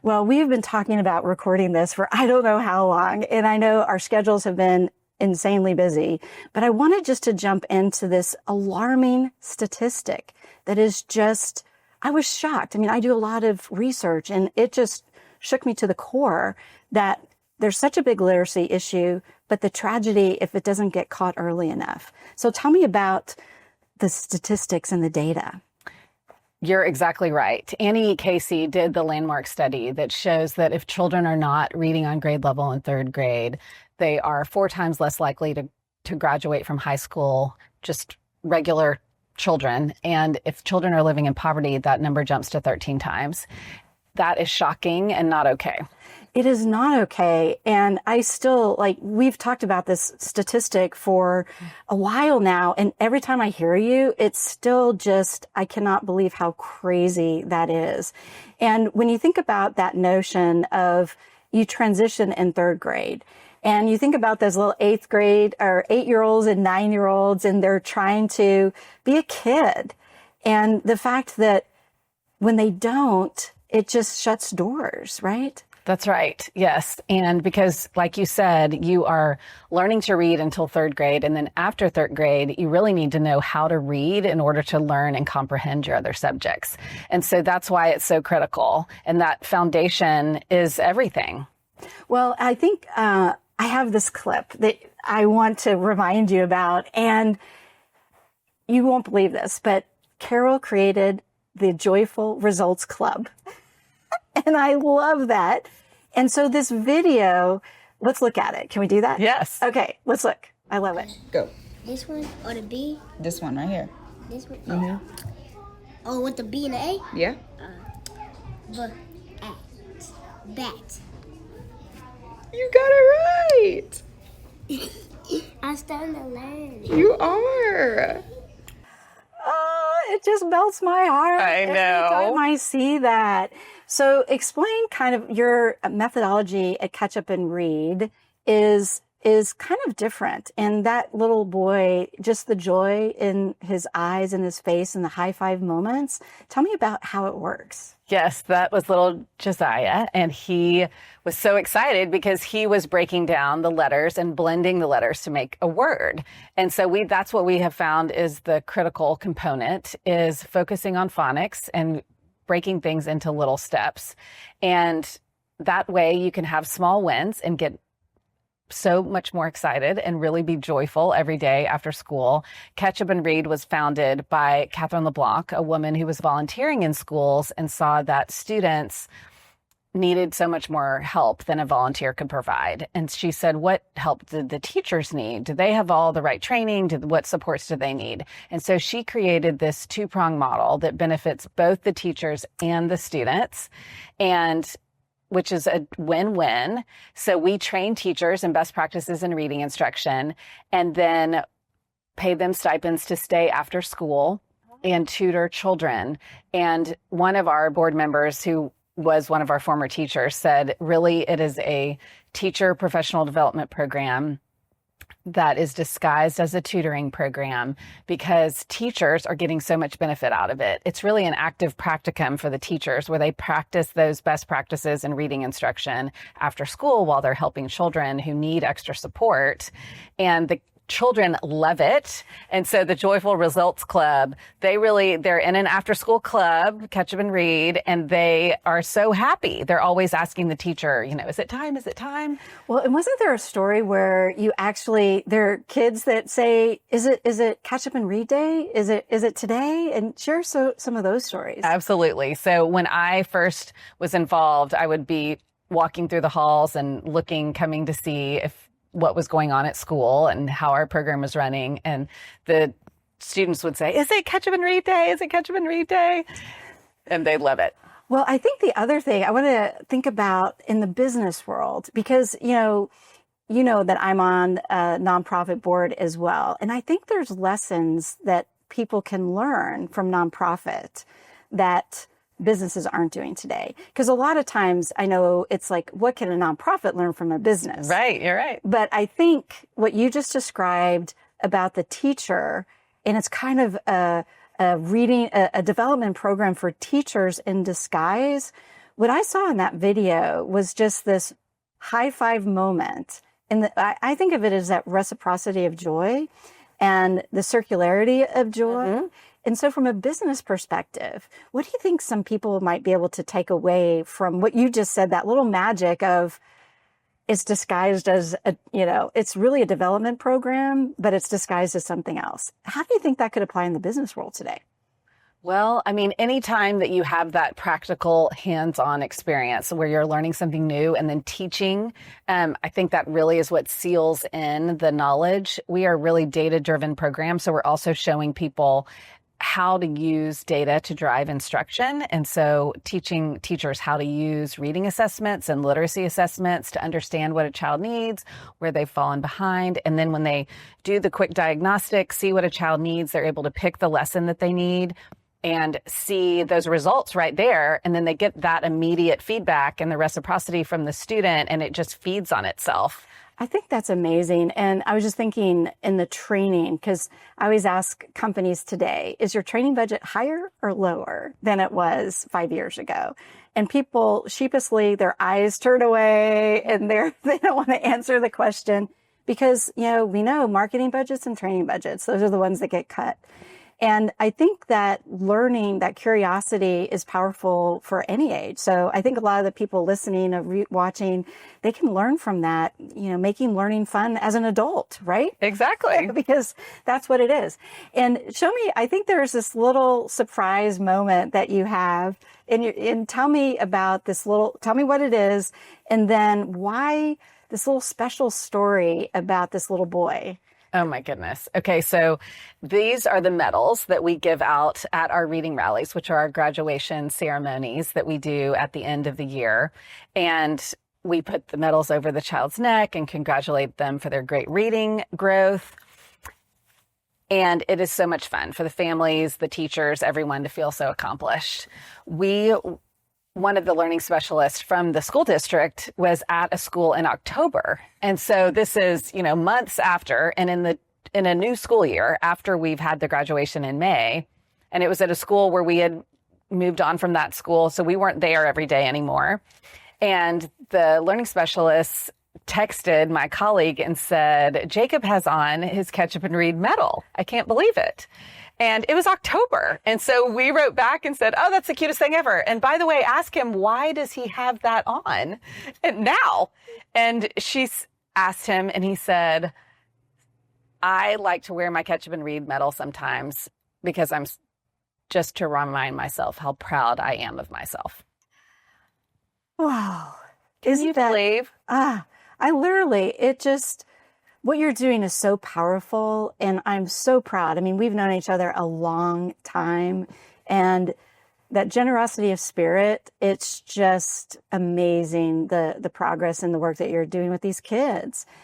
Well, we've been talking about recording this for I don't know how long, and I know our schedules have been insanely busy, but I wanted just to jump into this alarming statistic that is just, I was shocked. I mean, I do a lot of research, and it just shook me to the core that there's such a big literacy issue, but the tragedy if it doesn't get caught early enough. So tell me about the statistics and the data. You're exactly right. Annie Casey did the landmark study that shows that if children are not reading on grade level in third grade, they are 4 times less likely to graduate from high school, just regular children. And if children are living in poverty, that number jumps to 13 times. That is shocking and not okay. It is not okay. And I still, we've talked about this statistic for a while now. And every time I hear you, it's still just, I cannot believe how crazy that is. And when you think about that notion of you transition in third grade, and you think about those little 8th grade or 8-year-olds and 9-year-olds, and they're trying to be a kid. And the fact that when they don't, it just shuts doors, right? That's right. Yes. And because, like you said, you are learning to read until third grade. And then after third grade, you really need to know how to read in order to learn and comprehend your other subjects. And so that's why it's so critical. And that foundation is everything. Well, I think I have this clip that I want to remind you about. And you won't believe this, but Carol created the Joyful Results Club. And I love that. And so this video, let's look at it. Can we do that? Yes. Okay, let's look. I love it. Go. This one or the B? This one right here. This one? Mm-hmm. Oh, with the B and the A? Yeah. Bat. Bat. You got it right. I'm starting to learn. You are. Oh, it just melts my heart. I know. Every time I see that. So explain kind of your methodology at Catch Up and Read is kind of different. And that little boy, just the joy in his eyes and his face and the high five moments. Tell me about how it works. Yes, that was little Josiah. And he was so excited because he was breaking down the letters and blending the letters to make a word. And so that's what we have found is the critical component is focusing on phonics and breaking things into little steps. And that way you can have small wins and get so much more excited and really be joyful every day after school. Catch Up and Read was founded by Catherine LeBlanc, a woman who was volunteering in schools and saw that students needed so much more help than a volunteer could provide. And she said, what help did the teachers need? Do they have all the right training? What supports do they need? And so she created this 2-prong model that benefits both the teachers and the students, and which is a win-win. So we train teachers in best practices in reading instruction and then pay them stipends to stay after school and tutor children. And one of our board members who was one of our former teachers said, really, it is a teacher professional development program that is disguised as a tutoring program because teachers are getting so much benefit out of it. It's really an active practicum for the teachers where they practice those best practices in reading instruction after school while they're helping children who need extra support. And the children love it. And so the Joyful Results Club, they're in an after school club, Catch Up and Read, and they are so happy. They're always asking the teacher, is it time? Is it time? Well, and wasn't there a story where there are kids that say, is it Catch Up and Read day? Is it today? And share some of those stories. Absolutely. So when I first was involved, I would be walking through the halls and coming to see what was going on at school and how our program was running. And the students would say, is it Catch Up and Read day? Is it Catch Up and Read day? And they love it. Well, I think the other thing I want to think about in the business world, because, you know that I'm on a nonprofit board as well. And I think there's lessons that people can learn from nonprofit that businesses aren't doing today. Because a lot of times I know it's like, what can a nonprofit learn from a business? Right, you're right. But I think what you just described about the teacher, and it's kind of a development program for teachers in disguise, what I saw in that video was just this high five moment. And I think of it as that reciprocity of joy and the circularity of joy. And so from a business perspective, what do you think some people might be able to take away from what you just said, that little magic of it's disguised as it's really a development program, but it's disguised as something else. How do you think that could apply in the business world today? Well, I mean, anytime that you have that practical hands-on experience where you're learning something new and then teaching, I think that really is what seals in the knowledge. We are really data-driven program, so we're also showing people how to use data to drive instruction. And so teaching teachers how to use reading assessments and literacy assessments to understand what a child needs, where they've fallen behind. And then when they do the quick diagnostic, see what a child needs, they're able to pick the lesson that they need and see those results right there. And then they get that immediate feedback and the reciprocity from the student, and it just feeds on itself. I think that's amazing. And I was just thinking in the training, because I always ask companies today, is your training budget higher or lower than it was 5 years ago? And people sheepishly, their eyes turn away and they don't want to answer the question because, we know marketing budgets and training budgets, those are the ones that get cut. And I think that learning, that curiosity is powerful for any age. So I think a lot of the people listening or watching, they can learn from that, making learning fun as an adult, right? Exactly. Because that's what it is. And show me, I think there's this little surprise moment that you have and tell me about tell me what it is. And then why this little special story about this little boy. Oh my goodness. Okay, so these are the medals that we give out at our reading rallies, which are our graduation ceremonies that we do at the end of the year. And we put the medals over the child's neck and congratulate them for their great reading growth. And it is so much fun for the families, the teachers, everyone to feel so accomplished. One of the learning specialists from the school district was at a school in October. And so this is, months after, and in a new school year after we've had the graduation in May. And it was at a school where we had moved on from that school. So we weren't there every day anymore. And the learning specialists texted my colleague and said, Jacob has on his Catch Up and Read medal. I can't believe it. And it was October. And so we wrote back and said, oh, that's the cutest thing ever. And by the way, ask him, why does he have that on now? And she asked him and he said, I like to wear my Catch Up and Read medal sometimes because I'm just to remind myself how proud I am of myself. Wow. Can you believe? What you're doing is so powerful, and I'm so proud. I mean, we've known each other a long time, and that generosity of spirit, it's just amazing, the progress and the work that you're doing with these kids.